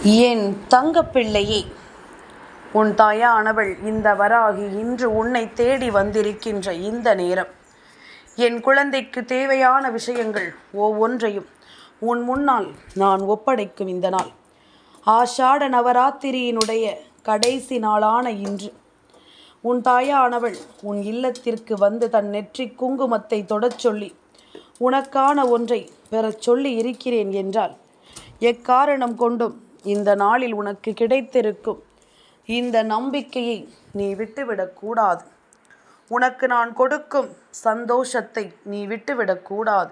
என் தங்கப்பிள்ளையே, உன் தாயானவள் இந்த வராகி இன்று உன்னை தேடி வந்திருக்கின்ற இந்த நேரம், என் குழந்தைக்கு தேவையான விஷயங்கள் ஒவ்வொன்றையும் உன் முன்னால் நான் ஒப்படைக்கும் இந்த நாள், ஆஷாட நவராத்திரியினுடைய கடைசி நாளான இன்று, உன் தாயானவள் உன் இல்லத்திற்கு வந்து தன் நெற்றி குங்குமத்தை தொடச் சொல்லி உனக்கான ஒன்றை பெறச் சொல்லி இருக்கிறேன் என்றால், எக்காரணம் கொண்டும் இந்த நாளில் உனக்கு கிடைத்திருக்கும் இந்த நம்பிக்கையை நீ விட்டுவிடக்கூடாது. உனக்கு நான் கொடுக்கும் சந்தோஷத்தை நீ விட்டுவிடக்கூடாது.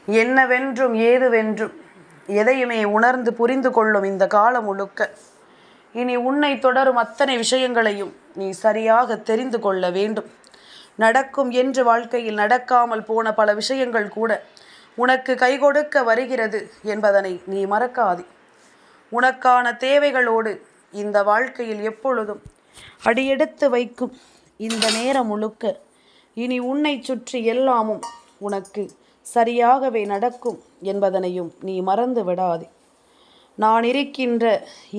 என்னவென்றும் ஏதுவென்றும் எதையுமே உணர்ந்து புரிந்து கொள்ளும் இந்த காலம் முழுக்க இனி உன்னை தொடரும் அத்தனை விஷயங்களையும் நீ சரியாக தெரிந்து கொள்ள வேண்டும். நடக்கும் என்று வாழ்க்கையில் நடக்காமல் போன பல விஷயங்கள் கூட உனக்கு கை கொடுக்க வருகிறது என்பதனை நீ மறக்காதே. உனக்கான தேவைகளோடு இந்த வாழ்க்கையில் எப்பொழுதும் அடியெடுத்து வைக்கும் இந்த நேரம் முழுக்க இனி உன்னை சுற்றி எல்லாமும் உனக்கு சரியாகவே நடக்கும் என்பதனையும் நீ மறந்து விடாதே. நான் இருக்கின்ற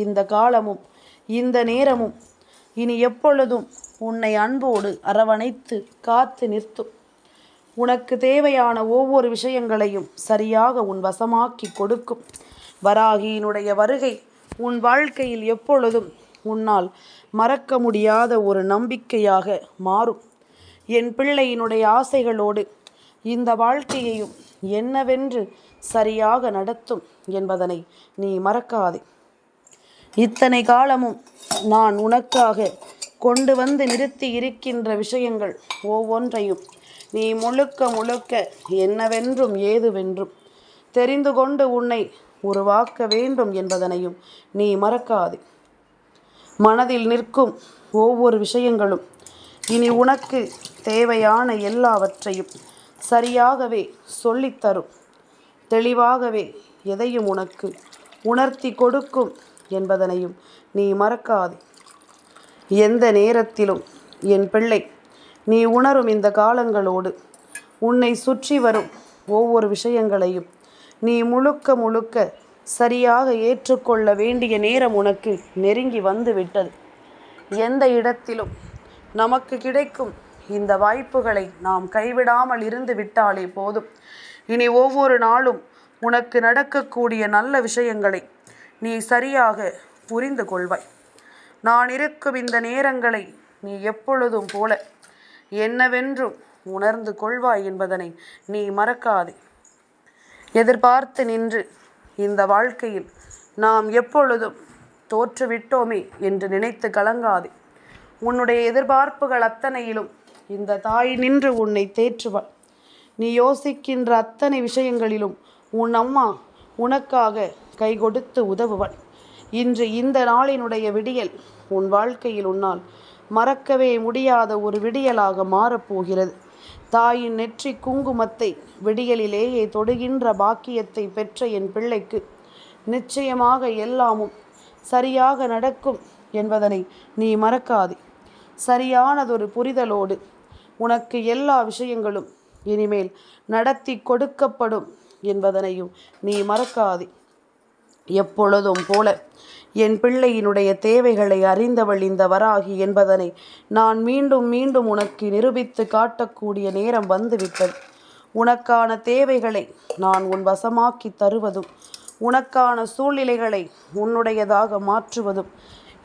இந்த காலமும் இந்த நேரமும் இனி எப்பொழுதும் உன்னை அன்போடு அரவணைத்து காத்து நிறுத்தும். உனக்கு தேவையான ஒவ்வொரு விஷயங்களையும் சரியாக உன் வசமாக்கி கொடுக்கும். வராகியினுடைய வருகை உன் வாழ்க்கையில் எப்பொழுதும் உன்னால் மறக்க முடியாத ஒரு நம்பிக்கையாக மாறும். என் பிள்ளையினுடைய ஆசைகளோடு இந்த வாழ்க்கையையும் என்னவென்று சரியாக நடத்தும் என்பதனை நீ மறக்காதே. இத்தனை காலமும் நான் உனக்காக கொண்டு வந்து நிறுத்தி இருக்கின்ற விஷயங்கள் ஒவ்வொன்றையும் நீ முழுக்க முழுக்க என்னவென்றும் ஏதுவென்றும் தெரிந்து கொண்டு உன்னை உருவாக்க வேண்டும் என்பதனையும் நீ மறக்காதே. மனதில் நிற்கும் ஒவ்வொரு விஷயங்களும் இனி உனக்கு தேவையான எல்லாவற்றையும் சரியாகவே சொல்லித்தரும். தெளிவாகவே எதையும் உனக்கு உணர்த்தி கொடுக்கும் என்பதனையும் நீ மறக்காதே. எந்த நேரத்திலும் என் பிள்ளை, நீ உணரும் இந்த காலங்களோடு உன்னை சுற்றி வரும் ஒவ்வொரு விஷயங்களையும் நீ முழுக்க முழுக்க சரியாக ஏற்றுக்கொள்ள வேண்டிய நேரம் உனக்கு நெருங்கி வந்து விட்டது. எந்த இடத்திலும் நமக்கு கிடைக்கும் இந்த வாய்ப்புகளை நாம் கைவிடாமல் இருந்து விட்டாலே போதும். இனி ஒவ்வொரு நாளும் உனக்கு நடக்கக்கூடிய நல்ல விஷயங்களை நீ சரியாக புரிந்து கொள்வாய். நான் இருக்கும் இந்த நேரங்களை நீ எப்பொழுதும் போல என்னவென்றும் உணர்ந்து கொள்வாய் என்பதனை நீ மறக்காதே. எதிர்பார்த்து நின்று இந்த வாழ்க்கையில் நாம் எப்பொழுதும் தோற்றுவிட்டோமே என்று நினைத்து கலங்காதே. உன்னுடைய எதிர்பார்ப்புகள் அத்தனையிலும் இந்த தாய் நின்று உன்னை தேற்றுவாள். நீ யோசிக்கின்ற அத்தனை விஷயங்களிலும் உன் அம்மா உனக்காக கை கொடுத்து உதவுவாள். இன்று இந்த நாளினுடைய விடியல் உன் வாழ்க்கையில் உன்னால் மறக்கவே முடியாத ஒரு விடியலாக மாறப்போகிறது. தாயின் நெற்றி குங்குமத்தை விடியலிலேயே தொடுகின்ற பாக்கியத்தை பெற்ற என் பிள்ளைக்கு நிச்சயமாக எல்லாமும் சரியாக நடக்கும் என்பதனை நீ மறக்காதே. சரியானதொரு புரிதலோடு உனக்கு எல்லா விஷயங்களும் இனிமேல் நடத்தி கொடுக்கப்படும் என்பதனையும் நீ மறக்காதே. எப்பொழுதும் போல என் பிள்ளையினுடைய தேவைகளை அறிந்தவள் இந்த வராகி என்பதனை நான் மீண்டும் மீண்டும் உனக்கு நிரூபித்து காட்டக்கூடிய நேரம் வந்துவிட்டது. உனக்கான தேவைகளை நான் உன் வசமாக்கி தருவதும் உனக்கான சூழ்நிலைகளை உன்னுடையதாக மாற்றுவதும்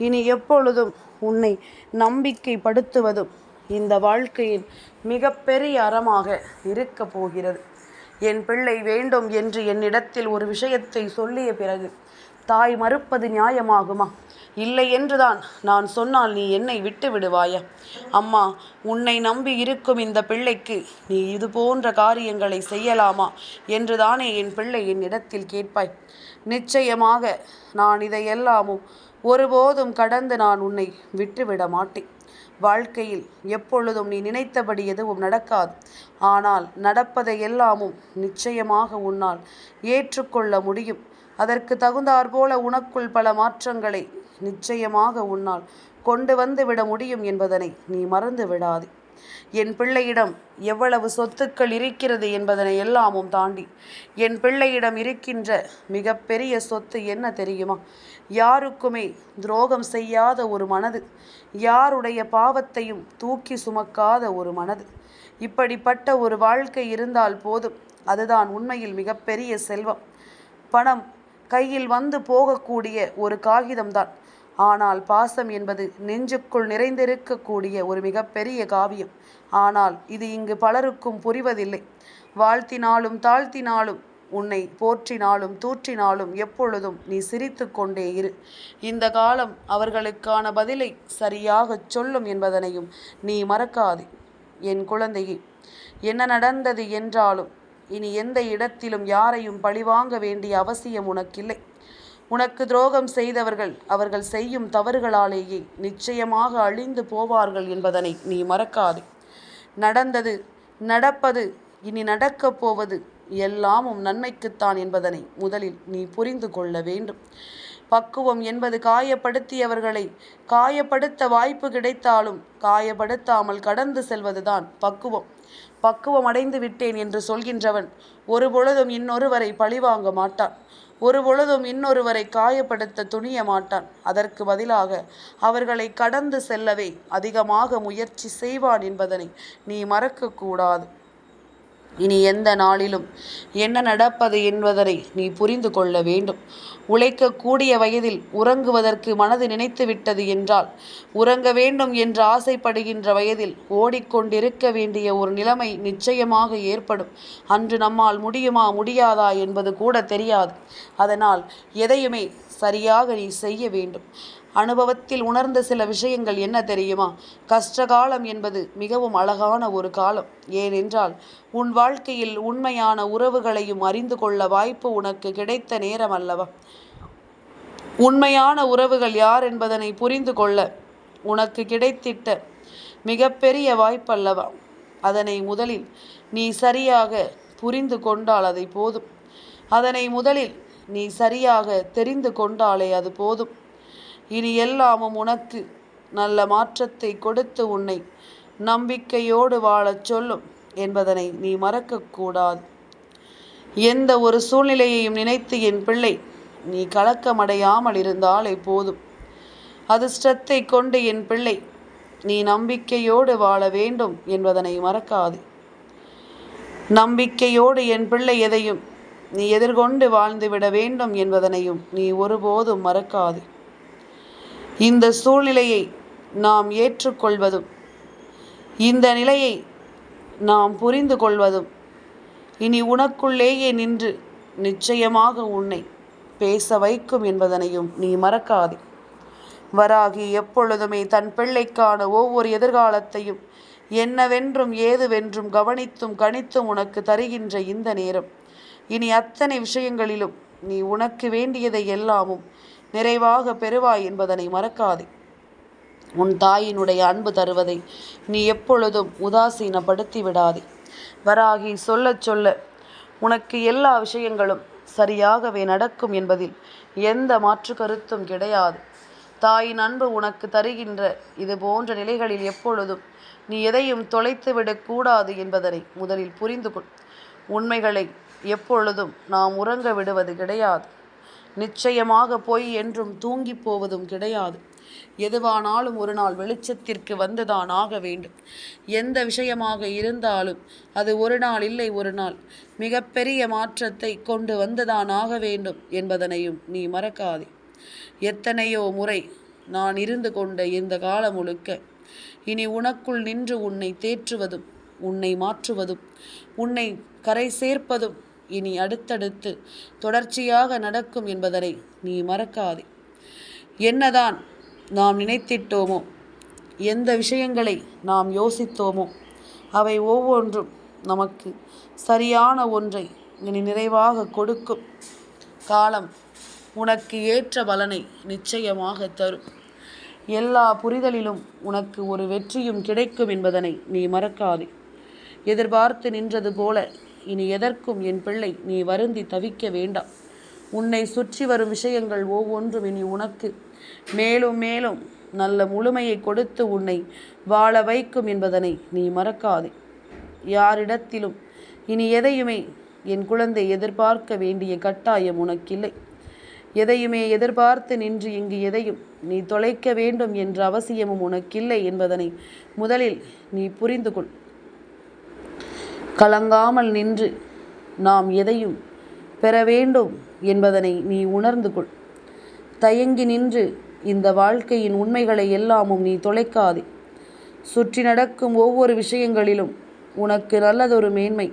இனி எப்பொழுதும் உன்னை நம்பிக்கைப்படுத்துவதும் இந்த வாழ்க்கையின் மிகப்பெரிய அறமாக இருக்க போகிறது. என் பிள்ளை வேண்டும் என்று என்னிடத்தில் ஒரு விஷயத்தை சொல்லிய பிறகு தாய் மறுப்பது நியாயமாகுமா? இல்லை என்றுதான் நான் சொன்னால் நீ என்னை விட்டு விடுவாயா? அம்மா, உன்னை நம்பி இருக்கும் இந்த பிள்ளைக்கு நீ இது போன்ற காரியங்களை செய்யலாமா என்றுதானே என் பிள்ளை என்னிடத்தில் கேட்பாய். நிச்சயமாக நான் இதையெல்லாமும் ஒருபோதும் கடந்து நான் உன்னை விட்டுவிட மாட்டேன். வாழ்க்கையில் எப்பொழுதும் நீ நினைத்தபடி எதுவும் நடக்காது. ஆனால் நடப்பதை எல்லாமும் நிச்சயமாக உன்னால் ஏற்றுக்கொள்ள முடியும். அதற்கு தகுந்தாற்போல உனக்குள் பல மாற்றங்களை நிச்சயமாக உன்னால் கொண்டு வந்து விட முடியும் என்பதனை நீ மறந்து விடாதே. என் பிள்ளையிடம் எவ்வளவு சொத்துக்கள் இருக்கிறது என்பதனை எல்லாமும் தாண்டி என் பிள்ளையிடம் இருக்கின்ற மிகப்பெரிய சொத்து என்ன தெரியுமா? யாருக்குமே துரோகம் செய்யாத ஒரு மனது, யாருடைய பாவத்தையும் தூக்கி சுமக்காத ஒரு மனது. இப்படிப்பட்ட ஒரு வாழ்க்கை இருந்தால் போதும். அதுதான் உண்மையில் மிகப்பெரிய செல்வம். பணம் கையில் வந்து போகக்கூடிய ஒரு காகிதம்தான். ஆனால் பாசம் என்பது நெஞ்சுக்குள் நிறைந்திருக்கக்கூடிய ஒரு மிகப்பெரிய காவியம். ஆனால் இது இங்கு பலருக்கும் புரிவதில்லை. வாழ்த்தினாலும் தாழ்த்தினாலும், உன்னை போற்றினாலும் தூற்றினாலும் எப்பொழுதும் நீ சிரித்து கொண்டே இரு. இந்த காலம் அவர்களுக்கான பதிலை சரியாகச் சொல்லும் என்பதனையும் நீ மறக்காதே. என் குழந்தையே, என்ன நடந்தது என்றாலும் இனி எந்த இடத்திலும் யாரையும் பழிவாங்க வேண்டிய அவசியம் உனக்கில்லை. உனக்கு துரோகம் செய்தவர்கள் அவர்கள் செய்யும் தவறுகளாலேயே நிச்சயமாக அழிந்து போவார்கள் என்பதனை நீ மறக்காதே. நடந்தது, நடப்பது, இனி நடக்கப் போவது எல்லாமும் நன்மைக்குத்தான் என்பதனை முதலில் நீ புரிந்து கொள்ள வேண்டும். பக்குவம் என்பது காயப்படுத்தியவர்களை காயப்படுத்த வாய்ப்பு கிடைத்தாலும் காயப்படுத்தாமல் கடந்து செல்வதுதான் பக்குவம். பக்குவம் அடைந்து விட்டேன் என்று சொல்கின்றவன் ஒருபொழுதும் இன்னொருவரை பழிவாங்க மாட்டான். ஒருபொழுதும் இன்னொருவரை காயப்படுத்த துணிய மாட்டான். அதற்கு பதிலாக அவர்களை கடந்து செல்லவே அதிகமாக முயற்சி செய்வான் என்பதனை நீ மறக்கக்கூடாது. இனி எந்த நாளிலும் என்ன நடப்பது என்பதனை நீ புரிந்து கொள்ள வேண்டும். உழைக்கக்கூடிய வயதில் உறங்குவதற்கு மனது நினைத்து விட்டது என்றால், உறங்க வேண்டும் என்று ஆசைப்படுகின்ற வயதில் ஓடிக்கொண்டிருக்க வேண்டிய ஒரு நிலைமை நிச்சயமாக ஏற்படும். அன்று நம்மால் முடியுமா முடியாதா என்பது கூட தெரியாது. அதனால் எதையுமே சரியாக நீ செய்ய வேண்டும். அனுபவத்தில் உணர்ந்த சில விஷயங்கள் என்ன தெரியுமா? கஷ்டகாலம் என்பது மிகவும் அழகான ஒரு காலம். ஏனென்றால் உன் வாழ்க்கையில் உண்மையான உறவுகளையும் அறிந்து கொள்ள வாய்ப்பு உனக்கு கிடைத்த நேரம் அல்லவா? உண்மையான உறவுகள் யார் என்பதனை புரிந்து கொள்ள உனக்கு கிடைத்திட்ட மிகப்பெரிய வாய்ப்பல்லவா? அதனை முதலில் நீ சரியாக புரிந்து கொண்டால் அதை போதும். அதனை முதலில் நீ சரியாக தெரிந்து கொண்டாலே அது போதும். இனி எல்லாமும் உனக்கு நல்ல மாற்றத்தை கொடுத்து உன்னை நம்பிக்கையோடு வாழச் சொல்லும் என்பதனை நீ மறக்கக்கூடாது. எந்த ஒரு சூழ்நிலையையும் நினைத்து என் பிள்ளை நீ கலக்கமடையாமல் இருந்தாலே போதும். அதிர்ஷ்டத்தை கொண்டு என் பிள்ளை நீ நம்பிக்கையோடு வாழ வேண்டும் என்பதனை மறக்காது. நம்பிக்கையோடு என் பிள்ளை எதையும் நீ எதிர்கொண்டு வாழ்ந்துவிட வேண்டும் என்பதனையும் நீ ஒருபோதும் மறக்காது. இந்த சூழ்நிலையை நாம் ஏற்றுக்கொள்வதும், இந்த நிலையை நாம் புரிந்து கொள்வதும் இனி உனக்குள்ளேயே நின்று நிச்சயமாக உன்னை பேச வைக்கும் என்பதனையும் நீ மறக்காதே. வராகி எப்பொழுதுமே தன் பிள்ளைக்கான ஒவ்வொரு எதிர்காலத்தையும் என்னவென்றும் ஏதுவென்றும் கவனித்தும் கணித்தும் உனக்கு தருகின்ற இந்த நேரம், இனி அத்தனை விஷயங்களிலும் நீ உனக்கு வேண்டியதை எல்லாமும் நிறைவாக பெறுவாய் என்பதனை மறக்காதே. உன் தாயினுடைய அன்பு தருவதை நீ எப்பொழுதும் உதாசீனப்படுத்தி விடாதே. வராகி சொல்ல சொல்ல உனக்கு எல்லா விஷயங்களும் சரியாகவே நடக்கும் என்பதில் எந்த மாற்று கருத்தும் கிடையாது. தாயின் அன்பு உனக்கு தருகின்ற இது போன்ற நிலைகளில் எப்பொழுதும் நீ எதையும் தொலைத்து விடக்கூடாது என்பதனை முதலில் புரிந்து கொள். உண்மைகளை எப்பொழுதும் நாம் உறங்க விடுவது கிடையாது. நிச்சயமாக பொய் என்றும் தூங்கி போவதும் கிடையாது. எதுவானாலும் ஒரு நாள் வெளிச்சத்திற்கு வந்துதான் ஆக வேண்டும். எந்த விஷயமாக இருந்தாலும் அது ஒரு நாள் இல்லை ஒரு நாள் மிகப்பெரிய மாற்றத்தை கொண்டு வந்துதான் ஆக வேண்டும் என்பதனையும் நீ மறக்காதே. எத்தனையோ முறை நான் இருந்து கொண்ட இந்த காலம் முழுக்க இனி உனக்குள் நின்று உன்னை தேற்றுவதும் உன்னை மாற்றுவதும் உன்னை கரை சேர்ப்பதும் இனி அடுத்தடுத்து தொடர்ச்சியாக நடக்கும் என்பதனை நீ மறக்காதே. என்னதான் நாம் நினைத்திட்டோமோ, எந்த விஷயங்களை நாம் யோசித்தோமோ அவை ஒவ்வொன்றும் நமக்கு சரியான ஒன்றை இனி நிறைவாக கொடுக்கும். காலம் உனக்கு ஏற்ற பலனை நிச்சயமாக தரும். எல்லா புரிதலிலும் உனக்கு ஒரு வெற்றியும் கிடைக்கும் என்பதனை நீ மறக்காதே. எதிர்பார்த்து நின்றது போல இனி எதற்கும் என் பிள்ளை நீ வருந்தி தவிக்க வேண்டாம். உன்னை சுற்றி வரும் விஷயங்கள் ஒவ்வொன்றும் இனி உனக்கு மேலும் மேலும் நல்ல முழுமையை கொடுத்து உன்னை வாழ வைக்கும் என்பதனை நீ மறக்காதே. யாரிடத்திலும் இனி எதையுமே என் குழந்தை எதிர்பார்க்க வேண்டிய கட்டாயம் உனக்கில்லை. எதையுமே எதிர்பார்த்து நின்று இங்கு எதையும் நீ தொலைக்க வேண்டும் என்ற அவசியமும் உனக்கில்லை என்பதனை முதலில் நீ புரிந்து கொள். கலங்காமல் நின்று நாம் எதையும் பெற வேண்டும் என்பதனை நீ உணர்ந்து கொள். தயங்கி நின்று இந்த வாழ்க்கையின் உண்மைகளை எல்லாமும் நீ தொலைக்காதே. சுற்றி நடக்கும் ஒவ்வொரு விஷயங்களிலும் உனக்கு நல்லதொரு மேன்மை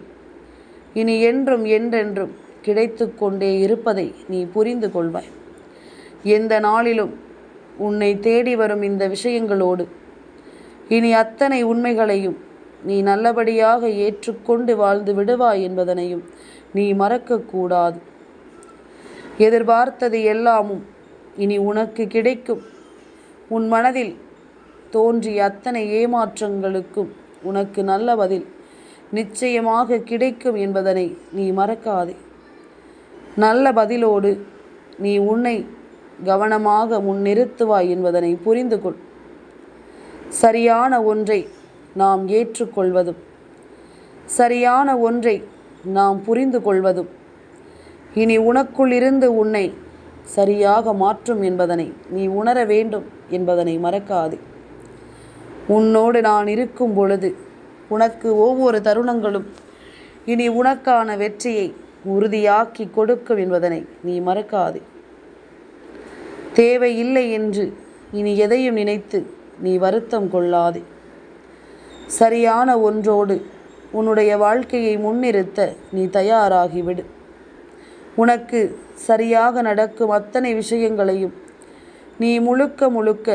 இனி என்றும் என்றென்றும் கிடைத்து கொண்டே இருப்பதை நீ புரிந்து கொள்வாய். எந்த நாளிலும் உன்னை தேடி வரும் இந்த விஷயங்களோடு இனி அத்தனை உண்மைகளையும் நீ நல்லபடியாக ஏற்றுக்கொண்டு வாழ்ந்து விடுவாய் என்பதனையும் நீ மறக்கக்கூடாது. எதிர்பார்த்தது எல்லாமும் இனி உனக்கு கிடைக்கும். உன் மனதில் தோன்றிய அத்தனை ஏமாற்றங்களுக்கும் உனக்கு நல்ல பதில் நிச்சயமாக கிடைக்கும் என்பதனை நீ மறக்காதே. நல்ல பதிலோடு நீ உன்னை கவனமாக முன்னிறுத்துவாய் என்பதனை புரிந்து கொள். சரியான ஒன்றை நாம் ஏற்றுக்கொள்வதும் சரியான ஒன்றை நாம் புரிந்து கொள்வதும் இனி உனக்குள் இருந்து உன்னை சரியாக மாற்றும் என்பதனை நீ உணர வேண்டும் என்பதனை மறக்காதே. உன்னோடு நான் இருக்கும் பொழுது உனக்கு ஒவ்வொரு தருணங்களும் இனி உனக்கான வெற்றியை உறுதியாக்கி கொடுக்கும் என்பதனை நீ மறக்காதே. தேவையில்லை என்று இனி எதையும் நினைத்து நீ வருத்தம் கொள்ளாதே. சரியான ஒன்றோடு உன்னுடைய வாழ்க்கையை முன்னிறுத்த நீ தயாராகிவிடு. உனக்கு சரியாக நடக்கும் அத்தனை விஷயங்களையும் நீ முழுக்க முழுக்க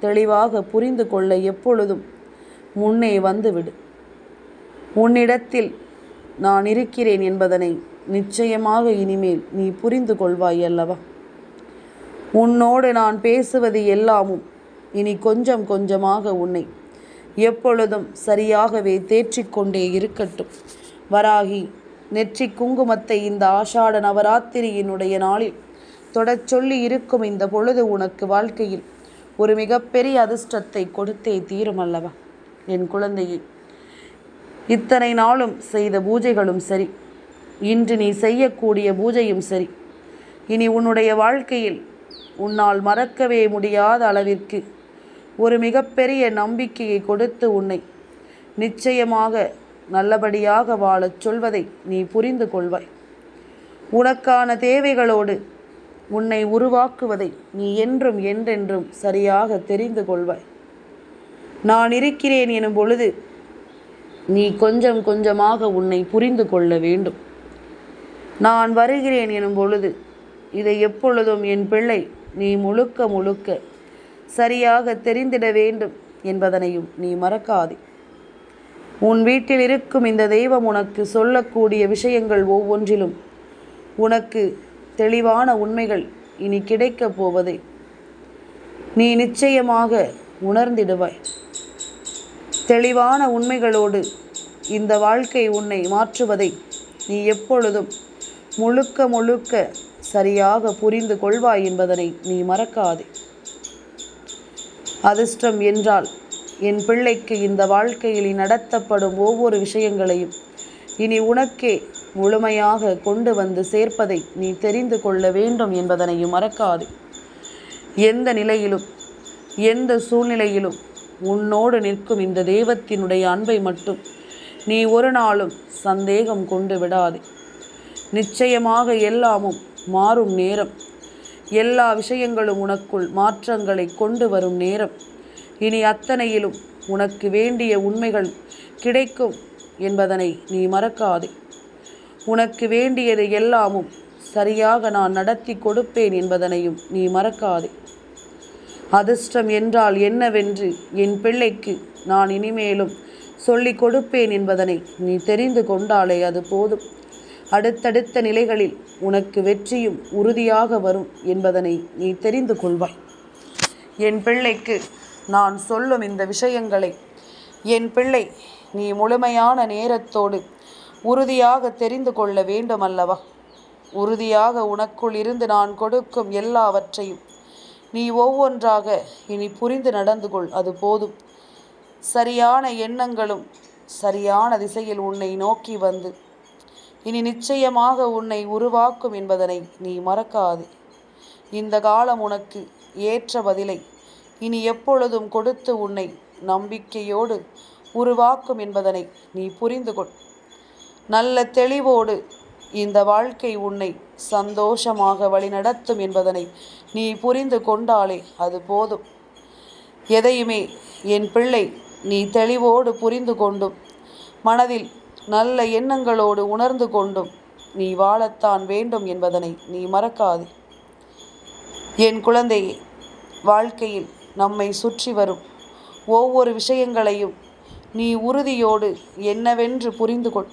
தெளிவாக புரிந்து கொள்ள எப்பொழுதும் முன்னே வந்துவிடு. உன்னிடத்தில் நான் இருக்கிறேன் என்பதனை நிச்சயமாக இனிமேல் நீ புரிந்து கொள்வாய் அல்லவா? உன்னோடு நான் பேசுவது எல்லாமும் இனி கொஞ்சம் கொஞ்சமாக உன்னை எப்பொழுதும் சரியாகவே தேற்றிக்கொண்டே இருக்கட்டும். வராகி நெற்றி குங்குமத்தை இந்த ஆஷாட நவராத்திரியினுடைய நாளில் தொடச் சொல்லி இருக்கும் இந்த பொழுது உனக்கு வாழ்க்கையில் ஒரு மிகப்பெரிய அதிர்ஷ்டத்தை கொடுத்தே தீரும் அல்லவா? என் குழந்தையை, இத்தனை நாளும் செய்த பூஜைகளும் சரி, இன்று நீ செய்யக்கூடிய பூஜையும் சரி, இனி உன்னுடைய வாழ்க்கையில் உன்னால் மறக்கவே முடியாத அளவிற்கு ஒரு மிகப்பெரிய நம்பிக்கையை கொடுத்து உன்னை நிச்சயமாக நல்லபடியாக வாழச் சொல்வதை நீ புரிந்து கொள்வாய். உனக்கான தேவைகளோடு உன்னை உருவாக்குவதை நீ என்றும் என்றென்றும் சரியாக தெரிந்து கொள்வாய். நான் இருக்கிறேன் எனும் பொழுது நீ கொஞ்சம் கொஞ்சமாக உன்னை புரிந்து கொள்ள வேண்டும். நான் வருகிறேன் எனும் பொழுது இதை எப்பொழுதும் என் பிள்ளை நீ முழுக்க முழுக்க சரியாக தெரிந்திட வேண்டும் என்பதனையும் நீ மறக்காதே. உன் வீட்டில் இருக்கும் இந்த தெய்வம் உனக்கு சொல்லக்கூடிய விஷயங்கள் ஒவ்வொன்றிலும் உனக்கு தெளிவான உண்மைகள் இனி கிடைக்கப் போவதை நீ நிச்சயமாக உணர்ந்திடுவாய். தெளிவான உண்மைகளோடு இந்த வாழ்க்கை உன்னை மாற்றுவதை நீ எப்பொழுதும் முழுக்க முழுக்க சரியாக புரிந்து கொள்வாய் என்பதனை நீ மறக்காதே. அதிர்ஷ்டம் என்றால் என் பிள்ளைக்கு இந்த வாழ்க்கையில் நடத்தப்படும் ஒவ்வொரு விஷயங்களையும் இனி உனக்கே முழுமையாக கொண்டு வந்து சேர்ப்பதை நீ தெரிந்து கொள்ள வேண்டும் என்பதனையும் மறக்காதே. எந்த நிலையிலும் எந்த சூழ்நிலையிலும் உன்னோடு நிற்கும் இந்த தெய்வத்தினுடைய அன்பை மட்டும் நீ ஒரு நாளும் சந்தேகம் கொண்டு விடாதே. நிச்சயமாக எல்லாமும் மாறும் நேரம், எல்லா விஷயங்களும் உனக்குள் மாற்றங்களை கொண்டு வரும் நேரம், இனி அத்தனையிலும் உனக்கு வேண்டிய உண்மைகள் கிடைக்கும் என்பதனை நீ மறக்காதே. உனக்கு வேண்டியது எல்லாமும் சரியாக நான் நடத்தி கொடுப்பேன் என்பதனையும் நீ மறக்காதே. அதிர்ஷ்டம் என்றால் என்னவென்று என் பிள்ளைக்கு நான் இனிமேலும் சொல்லிக் கொடுப்பேன் என்பதனை நீ தெரிந்து கொண்டாலே அது போதும். அடுத்தடுத்த நிலைகளில் உனக்கு வெற்றியும் உறுதியாக வரும் என்பதனை நீ தெரிந்து கொள்வாய். என் பிள்ளைக்கு நான் சொல்லும் இந்த விஷயங்களை என் பிள்ளை நீ முழுமையான நேரத்தோடு உறுதியாக தெரிந்து கொள்ள வேண்டும் அல்லவா? உறுதியாக உனக்குள் இருந்து நான் கொடுக்கும் எல்லாவற்றையும் நீ ஒவ்வொன்றாக இனி புரிந்து நடந்து கொள். அது போதும். சரியான எண்ணங்களும் சரியான திசையில் உன்னை நோக்கி வந்து இனி நிச்சயமாக உன்னை உருவாக்கும் என்பதனை நீ மறக்காதே. இந்த காலம் உனக்கு ஏற்ற பதிலை இனி எப்பொழுதும் கொடுத்து உன்னை நம்பிக்கையோடு உருவாக்கும் என்பதனை நீ புரிந்து கொள். நல்ல தெளிவோடு இந்த வாழ்க்கை உன்னை சந்தோஷமாக வழிநடத்தும் என்பதனை நீ புரிந்து கொண்டாலே அது போதும். எதையுமே என் பிள்ளை நீ தெளிவோடு புரிந்து கொண்டும் மனதில் நல்ல எண்ணங்களோடு உணர்ந்து கொண்டும் நீ வாழத்தான் வேண்டும் என்பதனை நீ மறக்காதே. என் குழந்தையே, வாழ்க்கையில் நம்மை சுற்றி வரும் ஒவ்வொரு விஷயங்களையும் நீ உறுதியோடு என்னவென்று புரிந்து கொள்.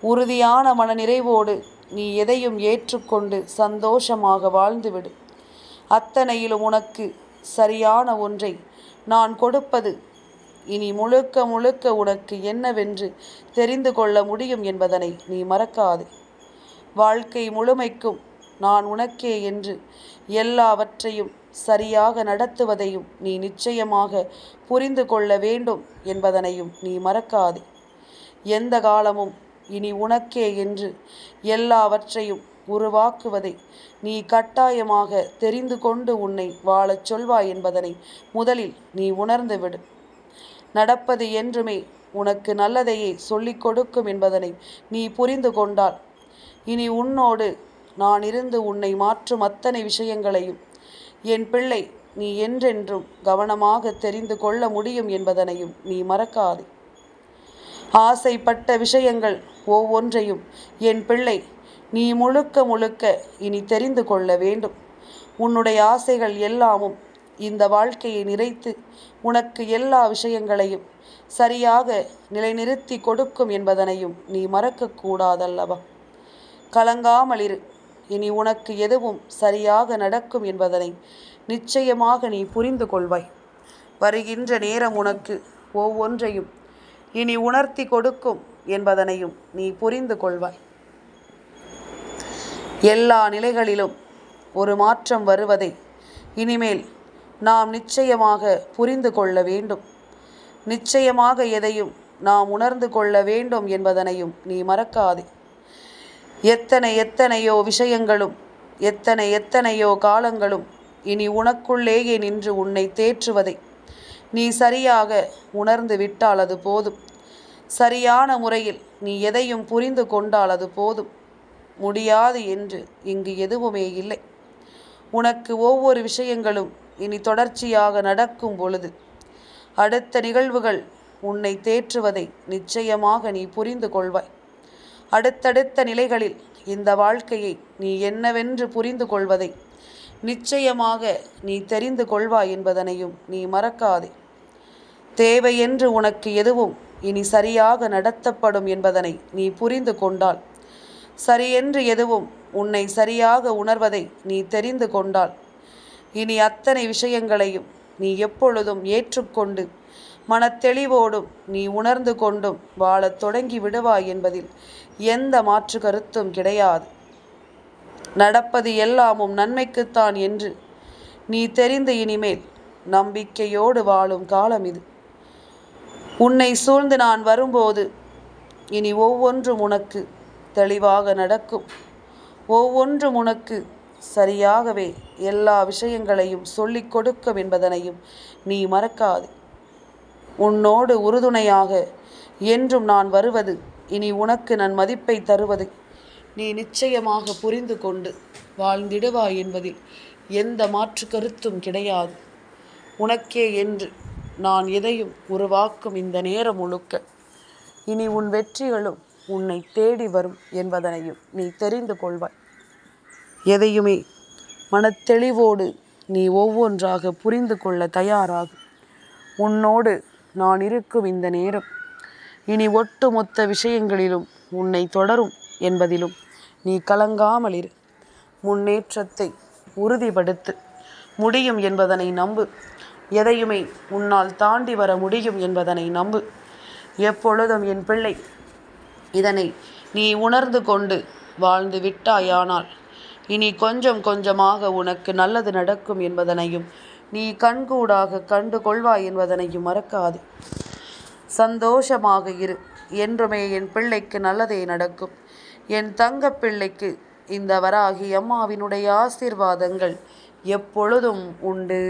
உறுதியான மனநிறைவோடு நீ எதையும் ஏற்றுக்கொண்டு சந்தோஷமாக வாழ்ந்துவிடு. அத்தனையிலும் உனக்கு சரியான ஒன்றை நான் கொடுப்பது இனி முழுக்க முழுக்க உனக்கு என்னவென்று தெரிந்து கொள்ள முடியும் என்பதனை நீ மறக்காதே. வாழ்க்கை முழுமைக்கும் நான் உனக்கே என்று எல்லாவற்றையும் சரியாக நடத்துவதையும் நீ நிச்சயமாக புரிந்து கொள்ள வேண்டும் என்பதனையும் நீ மறக்காதே. எந்த காலமும் இனி உனக்கே என்று எல்லாவற்றையும் உருவாக்குவதை நீ கட்டாயமாக தெரிந்து கொண்டு உன்னை வாழச் சொல்வாய் என்பதனை முதலில் நீ உணர்ந்து விடு. நடப்பது என்றுமே உனக்கு நல்லதையே சொல்லிக் கொடுக்கும் என்பதனை நீ புரிந்து கொண்டால் இனி உன்னோடு நான் இருந்து உன்னை மாற்றும் அத்தனை விஷயங்களையும் என் பிள்ளை நீ என்றென்றும் கவனமாக தெரிந்து கொள்ள முடியும் என்பதனையும் நீ மறக்காதே. ஆசைப்பட்ட விஷயங்கள் ஒவ்வொன்றையும் என் பிள்ளை நீ முழுக்க முழுக்க இனி தெரிந்து கொள்ள வேண்டும். உன்னுடைய ஆசைகள் எல்லாமும் இந்த வாழ்க்கையை நிறைத்து உனக்கு எல்லா விஷயங்களையும் சரியாக நிலைநிறுத்தி கொடுக்கும் என்பதனையும் நீ மறக்கக்கூடாதல்லவா? கலங்காமல் இரு. இனி உனக்கு எதுவும் சரியாக நடக்கும் என்பதனை நிச்சயமாக நீ புரிந்து கொள்வாய். வருகின்ற நேரம் உனக்கு ஒவ்வொன்றையும் இனி உணர்த்தி கொடுக்கும் என்பதனையும் நீ புரிந்து கொள்வாய். எல்லா நிலைகளிலும் ஒரு மாற்றம் வருவதை இனிமேல் நாம் நிச்சயமாக புரிந்து கொள்ள வேண்டும். நிச்சயமாக எதையும் நாம் உணர்ந்து கொள்ள வேண்டும் என்பதனையும் நீ மறக்காதே. எத்தனையோ விஷயங்களும் எத்தனையோ காலங்களும் இனி உனக்குள்ளேயே நின்று உன்னை தேற்றுவதை நீ சரியாக உணர்ந்து விட்டால் அது போதும். சரியான முறையில் நீ எதையும் புரிந்து கொண்டால் அது போதும். முடியாது என்று இங்கு எதுவுமே இல்லை. உனக்கு ஒவ்வொரு விஷயங்களும் இனி தொடர்ச்சியாக நடக்கும் பொழுது அடுத்த நிகழ்வுகள் உன்னை தேற்றுவதை நிச்சயமாக நீ புரிந்து கொள்வாய். அடுத்தடுத்த நிலைகளில் இந்த வாழ்க்கையை நீ என்னவென்று புரிந்து கொள்வதை நிச்சயமாக நீ தெரிந்து கொள்வாய் என்பதனையும் நீ மறக்காதே. தேவை என்று உனக்கு எதுவும் இனி சரியாக நடத்தப்படும் என்பதனை நீ புரிந்து கொண்டால், சரியென்று எதுவும் உன்னை சரியாக உணர்வதை நீ தெரிந்து கொண்டால், இனி அத்தனை விஷயங்களையும் நீ எப்பொழுதும் ஏற்றுக்கொண்டு மனத்தெளிவோடும் நீ உணர்ந்து கொண்டும் வாழத் தொடங்கி விடுவாய் என்பதில் எந்த மாற்று கருத்தும் கிடையாது. நடப்பது எல்லாமும் நன்மைக்குத்தான் என்று நீ தெரிந்து இனிமேல் நம்பிக்கையோடு வாழும் காலம் இது. உன்னை சூழ்ந்து நான் வரும்போது இனி ஒவ்வொன்றும் உனக்கு தெளிவாக நடக்கும். ஒவ்வொன்றும் உனக்கு சரியாகவே எல்லா விஷயங்களையும் சொல்லிக் கொடுக்கும் என்பதனையும் நீ மறக்காது. உன்னோடு உறுதுணையாக என்றும் நான் வருவது, இனி உனக்கு நான் மதிப்பை தருவது நீ நிச்சயமாக புரிந்து கொண்டு வாழ்ந்திடுவாய் என்பதில் எந்த மாற்று கருத்தும் கிடையாது. உனக்கே என்று நான் எதையும் உருவாக்கும் இந்த நேரம் முழுக்க இனி உன் வெற்றிகளும் உன்னை தேடி வரும் என்பதனையும் நீ தெரிந்து கொள்வாய். எதையுமே மனத்தெளிவோடு நீ ஒவ்வொன்றாக புரிந்து கொள்ள தயாராகும். உன்னோடு நான் இருக்கும் இந்த நேரம் இனி ஒட்டுமொத்த விஷயங்களிலும் உன்னை தொடரும் என்பதிலும் நீ கலங்காமல் இரு. முன்னேற்றத்தை உறுதிப்படுத்து. முடியும் என்பதனை நம்பு. எதையுமே உன்னால் தாண்டி வர முடியும் என்பதனை நம்பு. எப்பொழுதும் என் பிள்ளை இதனை நீ உணர்ந்து கொண்டு வாழ்ந்து விட்டாயானால் இனி கொஞ்சம் கொஞ்சமாக உனக்கு நல்லது நடக்கும் என்பதனையும் நீ கண்கூடாக கண்டு கொள்வாய் என்பதனையும் மறக்காதே. சந்தோஷமாக இரு. என்றுமே என் பிள்ளைக்கு நல்லதே நடக்கும். என் தங்க பிள்ளைக்கு இந்த வராகி அம்மாவினுடைய ஆசீர்வாதங்கள் எப்பொழுதும் உண்டு.